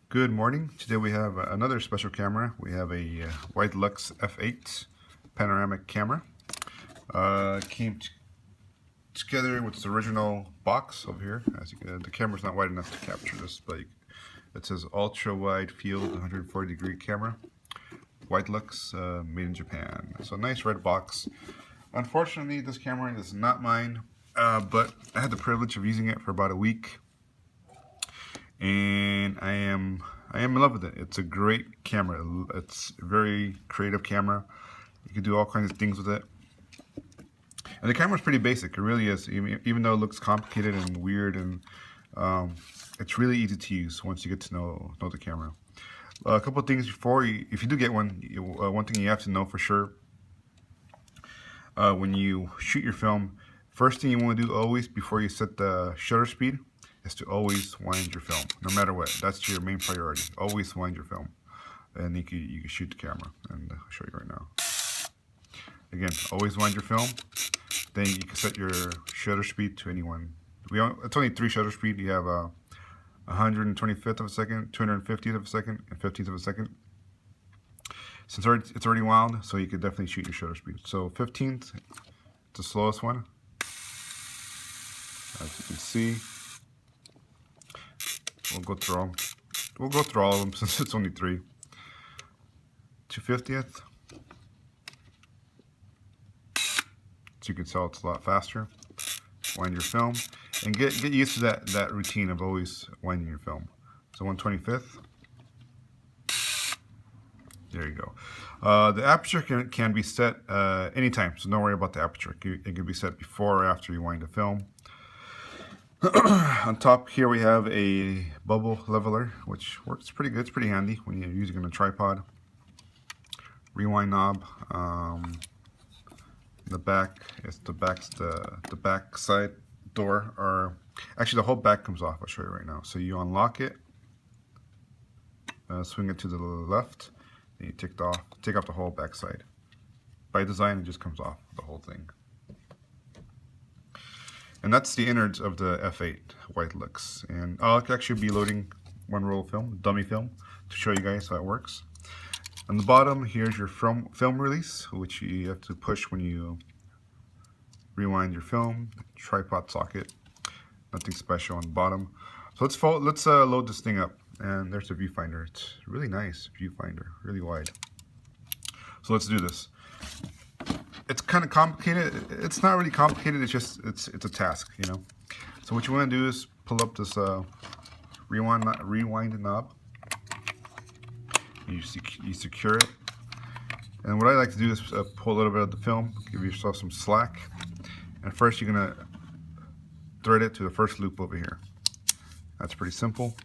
Good morning. Today we have another special camera. We have a Widelux F8 panoramic camera. Came together with its original box over here. As you can, the camera's not wide enough to capture this, but it says ultra wide field 140-degree camera. Widelux, made in Japan. So nice red box. Unfortunately, this camera is not mine, but I had the privilege of using it for about a week. And I am in love with it. It's a great camera. It's a very creative camera. You can do all kinds of things with it. And the camera's pretty basic. It really is. Even though it looks complicated and weird, and it's really easy to use once you get to know the camera. A couple of things before, if you do get one, one thing you have to know for sure when you shoot your film, first thing you want to do always before you set the shutter speed is to always wind your film, no matter what. That's your main priority. Always wind your film, and you can shoot the camera. And I'll show you right now. Again, always wind your film. Then you can set your shutter speed to anyone. It's only 3 shutter speed. You have 125th of a second, 250th of a second, and 15th of a second. Since it's already wound, so you could definitely shoot your shutter speed. So 15th, the slowest one. As you can see. We'll go through all of them since it's only 3. 250th. So you can tell it's a lot faster. Wind your film and get used to that routine of always winding your film. So 125th. There you go. The aperture can be set anytime, so don't worry about the aperture. It can be set before or after you wind the film. On top here we have a bubble leveler, which works pretty good. It's pretty handy when you're using it on a tripod. Rewind knob. The back is the back side door, or actually the whole back comes off. I'll show you right now. So you unlock it, swing it to the left, and you take off the whole back side. By design, it just comes off the whole thing. And that's the innards of the F8 Widelux. And I'll actually be loading one roll of film, dummy film, to show you guys how it works. On the bottom, here's your film release, which you have to push when you rewind your film. Tripod socket, nothing special on the bottom. So let's load this thing up. And there's the viewfinder. It's really nice viewfinder, really wide. So let's do this. It's kind of complicated. It's not really complicated. It's just it's a task, you know. So what you want to do is pull up this rewind knob. You secure it. And what I like to do is pull a little bit of the film, give yourself some slack. And first you're gonna thread it to the first loop over here. That's pretty simple.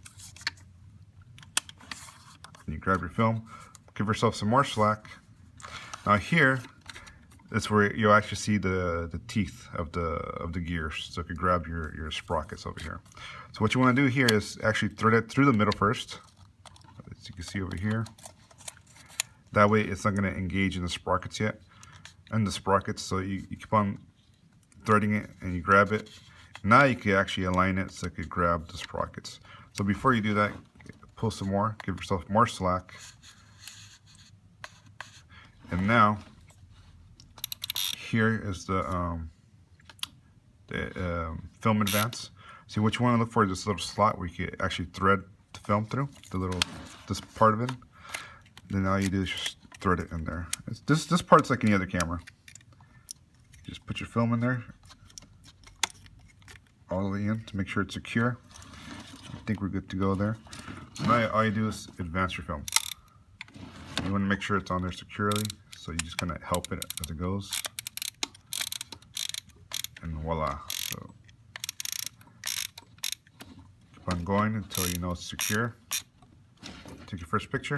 And you grab your film, give yourself some more slack. Now here, that's where you'll actually see the teeth of the gears. So you can grab your sprockets over here. So what you want to do here is actually thread it through the middle first, as you can see over here. That way it's not going to engage in the sprockets yet. And the sprockets, so you keep on threading it and you grab it. Now you can actually align it so you can grab the sprockets. So before you do that, pull some more, give yourself more slack. And now, here is the film advance. See, what you want to look for is this little slot where you can actually thread the film through, this part of it. Then all you do is just thread it in there. This part's like any other camera. Just put your film in there, all the way in to make sure it's secure. I think we're good to go there. So now all you do is advance your film. You want to make sure it's on there securely, so you just kind of help it as it goes. And voila. So keep on going until you know it's secure. Take your first picture.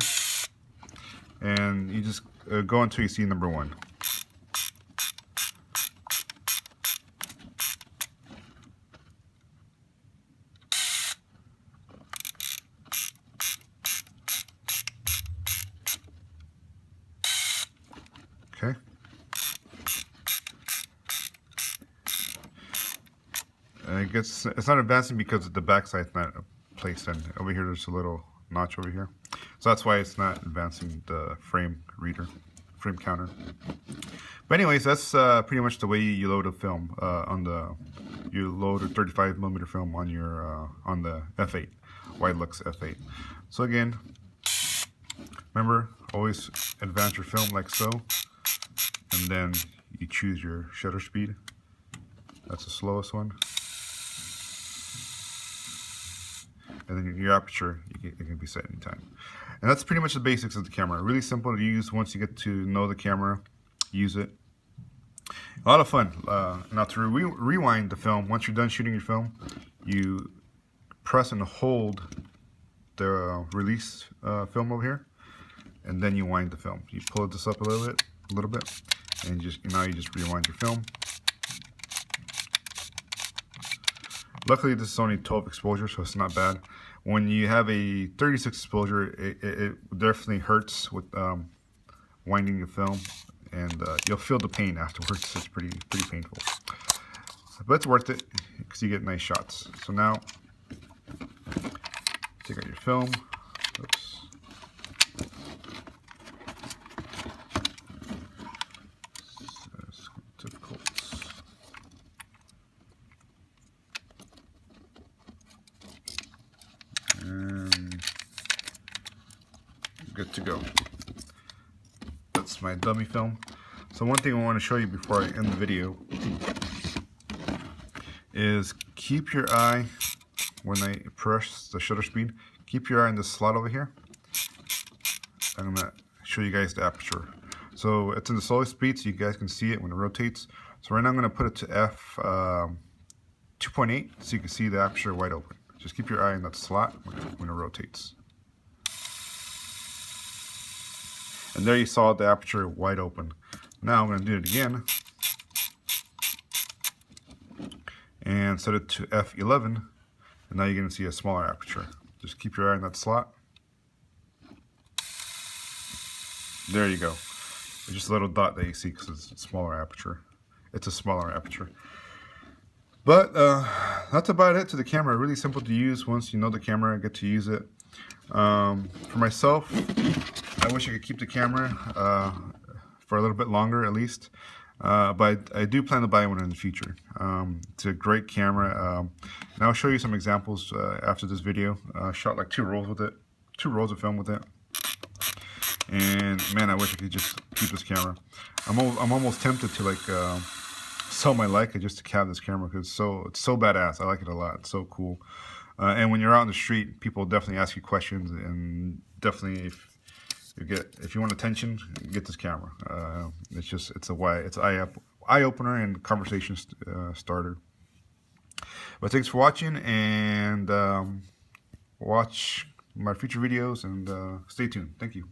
And you just go until you see number 1. Okay. And it's not advancing because the back side's not placed in. Over here there's a little notch over here. So that's why it's not advancing the frame counter. But anyways, that's pretty much the way you load a film you load a 35mm film on your on the F8, Widelux F8. So again, remember, always advance your film like so, and then you choose your shutter speed. That's the slowest one. And then your aperture, it can be set anytime. And that's pretty much the basics of the camera. Really simple to use. Once you get to know the camera, use it. A lot of fun. Now to rewind the film, once you're done shooting your film, you press and hold the release film over here, and then you wind the film. You pull this up a little bit, and now you just rewind your film. Luckily, this is only 12 exposure, so it's not bad. When you have a 36 exposure, it definitely hurts with winding your film, and you'll feel the pain afterwards. It's pretty painful, but it's worth it because you get nice shots. So now, take out your film. Oops. Difficult. And good to go. That's my dummy film. So one thing I want to show you before I end the video is keep your eye, when I press the shutter speed, keep your eye in the slot over here. I'm going to show you guys the aperture. So it's in the slowest speed so you guys can see it when it rotates. So right now I'm going to put it to f 2.8 so you can see the aperture wide open. Just keep your eye in that slot when it rotates. And there you saw the aperture wide open. Now I'm going to do it again and set it to f11, and now you're going to see a smaller aperture. Just keep your eye in that slot. There you go. It's just a little dot that you see because it's a smaller aperture. It's a smaller aperture. But that's about it to the camera. Really simple to use once you know the camera, get to use it. For myself, I wish I could keep the camera for a little bit longer at least. But I do plan to buy one in the future. It's a great camera. And I'll show you some examples after this video. I shot like 2 rolls of film with it. And man, I wish I could just keep this camera. I'm almost tempted to like sell my Leica just to have this camera because it's so badass. I like it a lot. It's so cool. And when you're out on the street, people definitely ask you questions, and definitely if you want attention, get this camera. It's an eye opener and conversation starter. But thanks for watching, and watch my future videos, and stay tuned. Thank you.